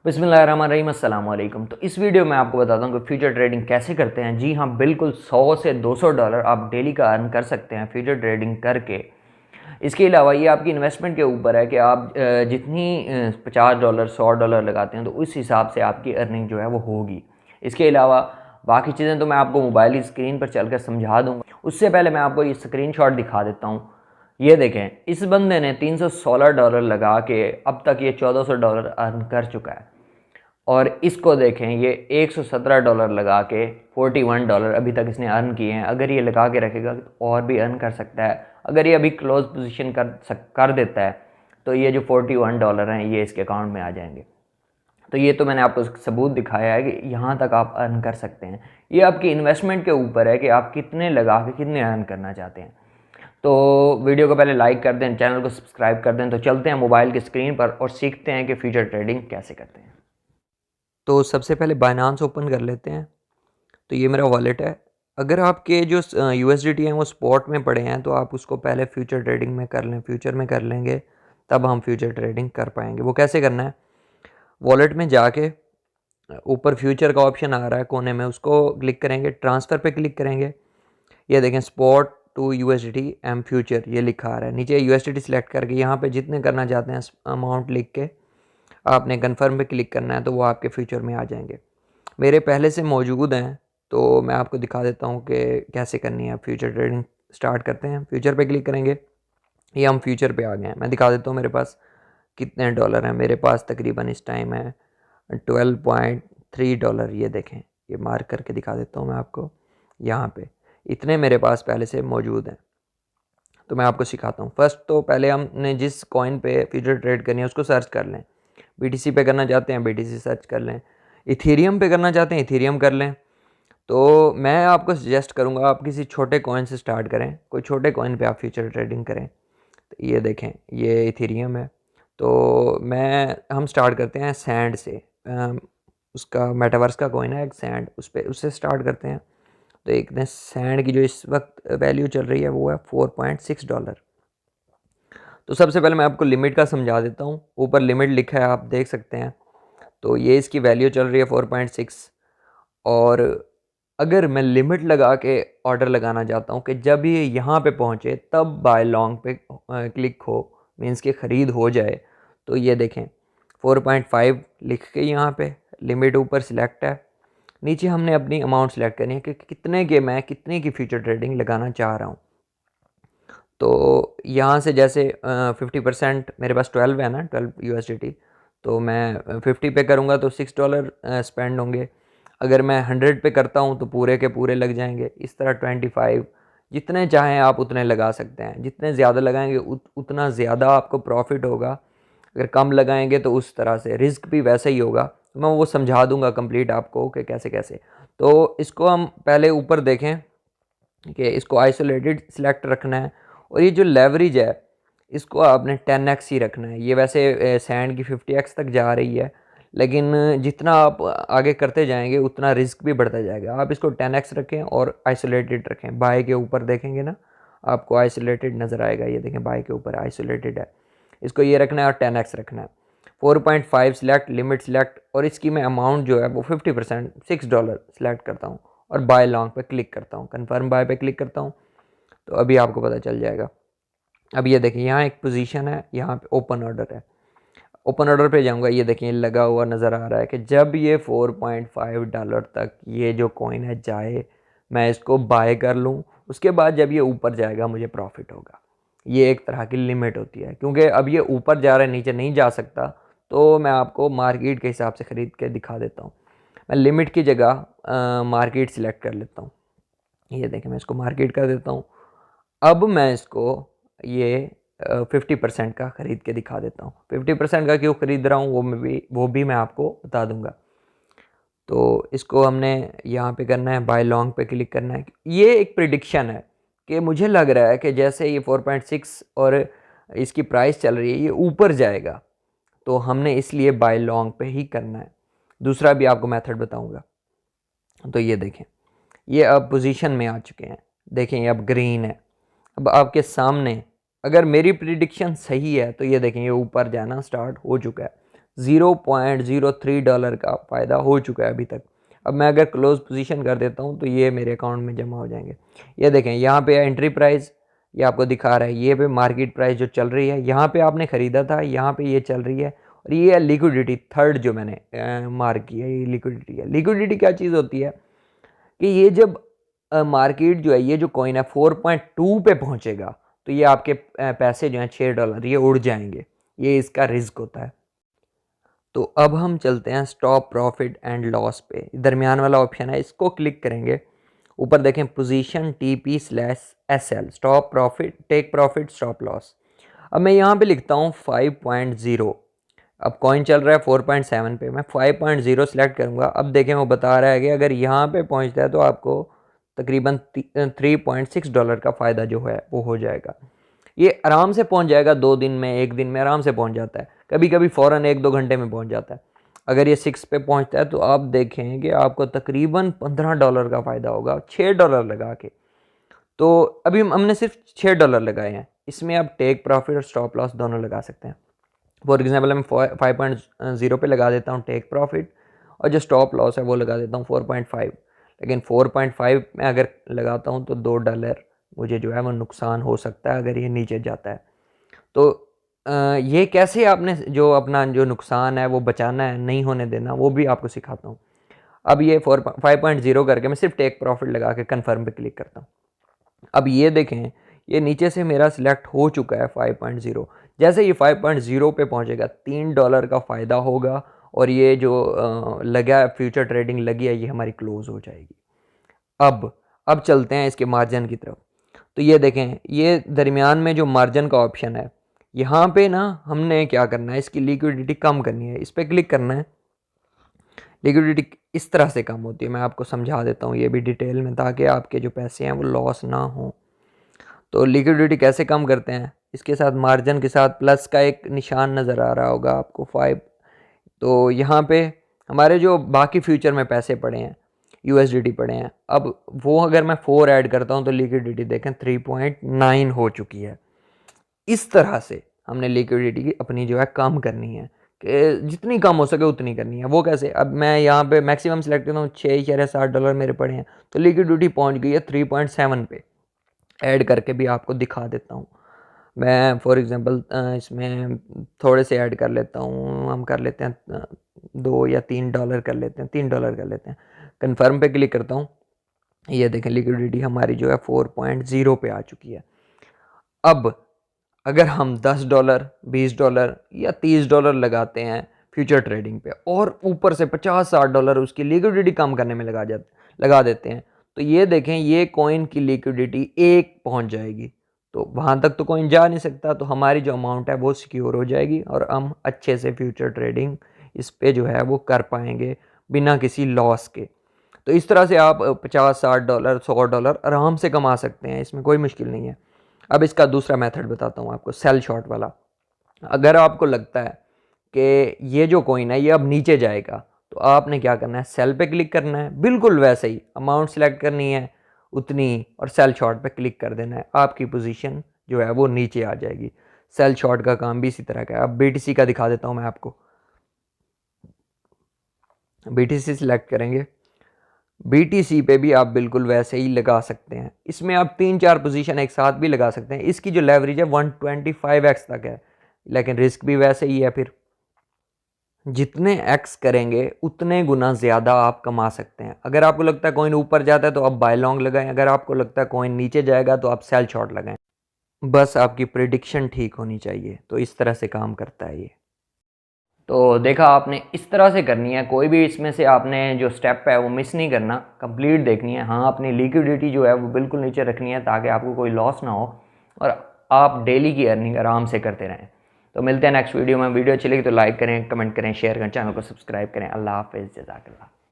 बिस्मिल्लाहिर्रहमानिर्रहीम अस्सलाम वालेकुम। तो इस वीडियो में आपको बताता हूँ कि फ्यूचर ट्रेडिंग कैसे करते हैं। जी हाँ, बिल्कुल 100 से 200 डॉलर आप डेली का अर्न कर सकते हैं फ्यूचर ट्रेडिंग करके। इसके अलावा ये आपकी इन्वेस्टमेंट के ऊपर है कि आप जितनी 50 डॉलर 100 डॉलर लगाते हैं तो उस हिसाब से आपकी अर्निंग जो है वो होगी। इसके अलावा बाकी चीज़ें तो मैं आपको मोबाइल की स्क्रीन पर चलकर समझा दूँगा। उससे पहले मैं आपको ये स्क्रीनशॉट दिखा देता हूँ। ये देखें, इस बंदे ने 316 डॉलर लगा के अब तक ये 1400 डॉलर अर्न कर चुका है। और इसको देखें, ये 117 डॉलर लगा के 41 डॉलर अभी तक इसने अर्न किए हैं। अगर ये लगा के रखेगा तो और भी अर्न कर सकता है। अगर ये अभी क्लोज पोजीशन कर देता है तो ये जो 41 डॉलर हैं ये इसके अकाउंट में आ जाएंगे। तो ये तो मैंने आपको सबूत दिखाया है कि यहाँ तक आप अर्न कर सकते हैं। ये आपकी इन्वेस्टमेंट के ऊपर है कि आप कितने लगा के कितने अर्न करना चाहते हैं। तो वीडियो को पहले लाइक कर दें, चैनल को सब्सक्राइब कर दें। तो चलते हैं मोबाइल की स्क्रीन पर और सीखते हैं कि फ्यूचर ट्रेडिंग कैसे करते हैं। तो सबसे पहले बाइनांस ओपन कर लेते हैं। तो ये मेरा वॉलेट है। अगर आपके जो USDT हैं वो स्पॉट में पड़े हैं तो आप उसको पहले फ्यूचर ट्रेडिंग में कर लें, फ्यूचर में कर लेंगे तब हम फ्यूचर ट्रेडिंग कर पाएंगे। वो कैसे करना है, वॉलेट में जाके ऊपर फ्यूचर का ऑप्शन आ रहा है कोने में, उसको क्लिक करेंगे, ट्रांसफ़र पे क्लिक करेंगे। ये देखें, spot to USDT M future ये लिखा आ रहा है। नीचे USDT सिलेक्ट करके यहाँ पे जितने करना चाहते हैं अमाउंट लिख के आपने कन्फर्म पे क्लिक करना है तो वो आपके फ्यूचर में आ जाएंगे। मेरे पहले से मौजूद हैं तो मैं आपको दिखा देता हूँ कि कैसे करनी है। फ्यूचर ट्रेडिंग स्टार्ट करते हैं। फ्यूचर पे क्लिक करेंगे, ये हम फ्यूचर पे आ गए हैं। मैं दिखा देता हूँ मेरे पास कितने डॉलर हैं। मेरे पास तकरीबन इस टाइम है 12.3 डॉलर। ये देखें, ये मार्क करके दिखा देता हूँ मैं आपको। यहाँ पे इतने मेरे पास पहले से मौजूद हैं। तो मैं आपको सिखाता हूँ। फर्स्ट तो पहले हमने जिस कॉइन पे फ्यूचर ट्रेड करनी है उसको सर्च कर लें। BTC पे करना चाहते हैं BTC सर्च कर लें, इथेरियम पे करना चाहते हैं इथेरियम कर लें। तो मैं आपको सजेस्ट करूँगा आप किसी छोटे कॉइन से स्टार्ट करें, कोई छोटे कॉइन पे आप फ्यूचर ट्रेडिंग करें। तो ये देखें, ये इथेरियम है। तो हम स्टार्ट करते हैं सैंड से। उसका मेटावर्स का कॉइन है एक सैंड, उससे स्टार्ट करते हैं। तो एक ने सैंड की जो इस वक्त वैल्यू चल रही है वो है 4.6 डॉलर। तो सबसे पहले मैं आपको लिमिट का समझा देता हूँ। ऊपर लिमिट लिखा है, आप देख सकते हैं। तो ये इसकी वैल्यू चल रही है 4.6। और अगर मैं लिमिट लगा के ऑर्डर लगाना चाहता हूँ कि जब ये यहाँ पे पहुँचे तब बाय लॉन्ग पे क्लिक हो, मीन्स कि ख़रीद हो जाए, तो ये देखें 4.5 लिख के यहाँ पे लिमिट ऊपर सिलेक्ट है। नीचे हमने अपनी अमाउंट सेलेक्ट करनी है कि मैं कितने की फ्यूचर ट्रेडिंग लगाना चाह रहा हूँ। तो यहाँ से जैसे 50% मेरे पास 12 है ना, 12 USDT। तो मैं 50 पे करूँगा तो 6 डॉलर स्पेंड होंगे। अगर मैं 100 पे करता हूँ तो पूरे के पूरे लग जाएंगे। इस तरह 25 जितने चाहें आप उतने लगा सकते हैं। जितने ज़्यादा लगाएंगे उतना ज़्यादा आपको प्रॉफिट होगा। अगर कम लगाएंगे तो उस तरह से रिस्क भी वैसे ही होगा। तो मैं वो समझा दूंगा कंप्लीट आपको कि कैसे कैसे। तो इसको हम पहले ऊपर देखें कि इसको आइसोलेटेड सिलेक्ट रखना है। और ये जो लेवरेज है इसको आपने 10x ही रखना है। ये वैसे सैंड की 50x तक जा रही है, लेकिन जितना आप आगे करते जाएंगे उतना रिस्क भी बढ़ता जाएगा। आप इसको 10x रखें और आइसोलेटेड रखें। बाय के ऊपर देखेंगे ना, आपको आइसोलेटेड नज़र आएगा। ये देखें, बाय के ऊपर आइसोलेटेड है। इसको ये रखना है और 10x रखना है। 4.5 सिलेक्ट, लिमिट सिलेक्ट, और इसकी मैं अमाउंट जो है वो 50% 6 डॉलर सिलेक्ट करता हूँ और बाय लॉन्ग पे क्लिक करता हूँ, कन्फर्म बाय पे क्लिक करता हूँ। तो अभी आपको पता चल जाएगा। अब ये देखिए, यहाँ एक पोजीशन है, यहाँ पे ओपन ऑर्डर है। ओपन ऑर्डर पे जाऊँगा, ये देखिए लगा हुआ नज़र आ रहा है कि जब ये 4.5 डॉलर तक ये जो कॉइन है जाए मैं इसको बाय कर लूँ। उसके बाद जब ये ऊपर जाएगा मुझे प्रॉफिट होगा। ये एक तरह की लिमिट होती है, क्योंकि अब ये ऊपर जा रहा है, नीचे नहीं जा सकता। तो मैं आपको मार्केट के हिसाब से ख़रीद के दिखा देता हूँ। मैं लिमिट की जगह मार्केट सिलेक्ट कर लेता हूँ। ये देखें, मैं इसको मार्केट कर देता हूँ। अब मैं इसको ये 50% का ख़रीद के दिखा देता हूँ। 50% का क्यों ख़रीद रहा हूँ वो भी मैं आपको बता दूँगा। तो इसको हमने यहाँ पे करना है, बाय लॉन्ग पे क्लिक करना है। ये एक प्रिडिक्शन है कि मुझे लग रहा है कि जैसे ये 4.6 और इसकी प्राइस चल रही है ये ऊपर जाएगा, तो हमने इसलिए बाय लॉन्ग पे ही करना है। दूसरा भी आपको मेथड बताऊँगा। तो ये देखें, ये अब पोजीशन में आ चुके हैं। देखें, ये अब ग्रीन है। अब आपके सामने अगर मेरी प्रिडिक्शन सही है तो ये देखें, ये ऊपर जाना स्टार्ट हो चुका है। $0.03 का फ़ायदा हो चुका है अभी तक। अब मैं अगर क्लोज पोजीशन कर देता हूँ तो ये मेरे अकाउंट में जमा हो जाएंगे। ये देखें यहाँ पे एंट्री प्राइस ये आपको दिखा रहा है, ये पे मार्केट प्राइस जो चल रही है, यहाँ पे आपने ख़रीदा था, यहाँ पे ये चल रही है, और ये है लिक्विडिटी थर्ड जो मैंने मार्क किया है, ये लिक्विडिटी है। लिक्विडिटी क्या चीज़ होती है कि ये जब मार्केट जो है, ये जो कॉइन है 4.2 पे पहुँचेगा तो ये आपके पैसे जो हैं $6 ये उड़ जाएंगे, ये इसका रिस्क होता है। तो अब हम चलते हैं स्टॉप प्रॉफिट एंड लॉस पे, दरमियान वाला ऑप्शन है, इसको क्लिक करेंगे। ऊपर देखें position TP/SL, stop profit, take profit, stop loss. अब मैं यहाँ पे लिखता हूँ 5.0। अब कॉइन चल रहा है 4.7 पे, मैं 5.0 सेलेक्ट करूँगा। अब देखें वो बता रहा है कि अगर यहाँ पे पहुँचता है तो आपको तकरीबन $3.6 का फ़ायदा जो है वो हो जाएगा। ये आराम से पहुँच जाएगा, 2 दिन में, 1 दिन में आराम से पहुँच जाता है, कभी कभी फ़ौरन 1-2 घंटे में पहुँच जाता है। अगर ये 6 पे पहुँचता है तो आप देखें कि आपको तकरीबन $15 का फ़ायदा होगा, $6 लगा के। तो अभी हमने सिर्फ $6 लगाए हैं, इसमें आप टेक प्रॉफिट और स्टॉप लॉस दोनों लगा सकते हैं। फॉर एग्जांपल मैं 5.0 पे लगा देता हूँ टेक प्रॉफिट, और जो स्टॉप लॉस है वो लगा देता हूँ 4.5। लेकिन 4.5 में अगर लगाता हूँ तो $2 मुझे जो है वो नुकसान हो सकता है अगर ये नीचे जाता है। तो ये कैसे आपने जो अपना जो नुकसान है वो बचाना है, नहीं होने देना, वो भी आपको सिखाता हूँ। अब ये 5.0 करके मैं सिर्फ टेक प्रॉफिट लगा के कन्फर्म पे क्लिक करता हूँ। अब ये देखें ये नीचे से मेरा सिलेक्ट हो चुका है 5.0। जैसे ये 5.0 पे पहुंचेगा $3 का फ़ायदा होगा, और ये जो लगा फ्यूचर ट्रेडिंग लगी है ये हमारी क्लोज हो जाएगी। अब चलते हैं इसके मार्जिन की तरफ। तो ये देखें ये दरमियान में जो मार्जिन का ऑप्शन है, यहाँ पे ना हमने क्या करना है, इसकी लिक्विडिटी कम करनी है, इस पर क्लिक करना है। लिक्विडिटी इस तरह से कम होती है, मैं आपको समझा देता हूँ ये भी डिटेल में, ताकि आपके जो पैसे हैं वो लॉस ना हो। तो लिक्विडिटी कैसे कम करते हैं, इसके साथ मार्जिन के साथ प्लस का एक निशान नज़र आ रहा होगा आपको 5। तो यहाँ पे हमारे जो बाकी फ्यूचर में पैसे पड़े हैं, USDT पड़े हैं, अब वो अगर मैं 4 ऐड करता हूँ तो लिक्विडिटी देखें 3.9 हो चुकी है। इस तरह से हमने लिक्विडिटी अपनी जो है कम करनी है, कि जितनी कम हो सके उतनी करनी है। वो कैसे, अब मैं यहाँ पे मैक्सिमम सेलेक्ट करता हूँ, $6.60 मेरे पड़े हैं, तो लिक्विडिटी पहुँच गई है 3.7 पे। ऐड करके भी आपको दिखा देता हूँ मैं। फॉर एग्जांपल इसमें थोड़े से ऐड कर लेता हूँ, हम कर लेते हैं $2 या $3 कर लेते हैं, $3 कर लेते हैं। कन्फर्म पे क्लिक करता हूँ, ये देखें लिक्विडिटी हमारी जो है 4.0 पे आ चुकी है। अब अगर हम $10, $20 या $30 लगाते हैं फ्यूचर ट्रेडिंग पे, और ऊपर से $50-60 उसकी लिक्विडिटी कम करने में लगा देते हैं, तो ये देखें ये कॉइन की लिक्विडिटी 1 पहुंच जाएगी। तो वहाँ तक तो कॉइन जा नहीं सकता, तो हमारी जो अमाउंट है वो सिक्योर हो जाएगी, और हम अच्छे से फ्यूचर ट्रेडिंग इस पे जो है वो कर पाएंगे बिना किसी लॉस के। तो इस तरह से आप $50-60 $100 आराम से कमा सकते हैं, इसमें कोई मुश्किल नहीं है। अब इसका दूसरा मेथड बताता हूँ आपको, सेल शॉर्ट वाला। अगर आपको लगता है कि ये जो कॉइन है ये अब नीचे जाएगा, तो आपने क्या करना है, सेल पे क्लिक करना है, बिल्कुल वैसे ही अमाउंट सेलेक्ट करनी है उतनी, और सेल शॉर्ट पे क्लिक कर देना है, आपकी पोजीशन जो है वो नीचे आ जाएगी। सेल शॉर्ट का काम भी इसी तरह का है। अब BTC का दिखा देता हूँ मैं आपको। BTC सिलेक्ट करेंगे, BTC पे भी आप बिल्कुल वैसे ही लगा सकते हैं। इसमें आप 3-4 पोजीशन एक साथ भी लगा सकते हैं। इसकी जो लेवरेज है 125x तक है, लेकिन रिस्क भी वैसे ही है। फिर जितने एक्स करेंगे उतने गुना ज़्यादा आप कमा सकते हैं। अगर आपको लगता है कॉइन ऊपर जाता है तो आप बाय लॉन्ग लगाएं, अगर आपको लगता है कॉइन नीचे जाएगा तो आप सेल शॉर्ट लगाएं। बस आपकी प्रेडिक्शन ठीक होनी चाहिए। तो इस तरह से काम करता है ये। तो देखा आपने, इस तरह से करनी है, कोई भी इसमें से आपने जो स्टेप है वो मिस नहीं करना, कंप्लीट देखनी है। हाँ, अपनी लिक्विडिटी जो है वो बिल्कुल नीचे रखनी है ताकि आपको कोई लॉस ना हो और आप डेली की अर्निंग आराम से करते रहें। तो मिलते हैं नेक्स्ट वीडियो में। वीडियो अच्छी लगी तो लाइक करें, कमेंट करें, शेयर करें, चैनल को सब्सक्राइब करें। अल्लाह हाफ़िज़, जज़ाकल्लाह।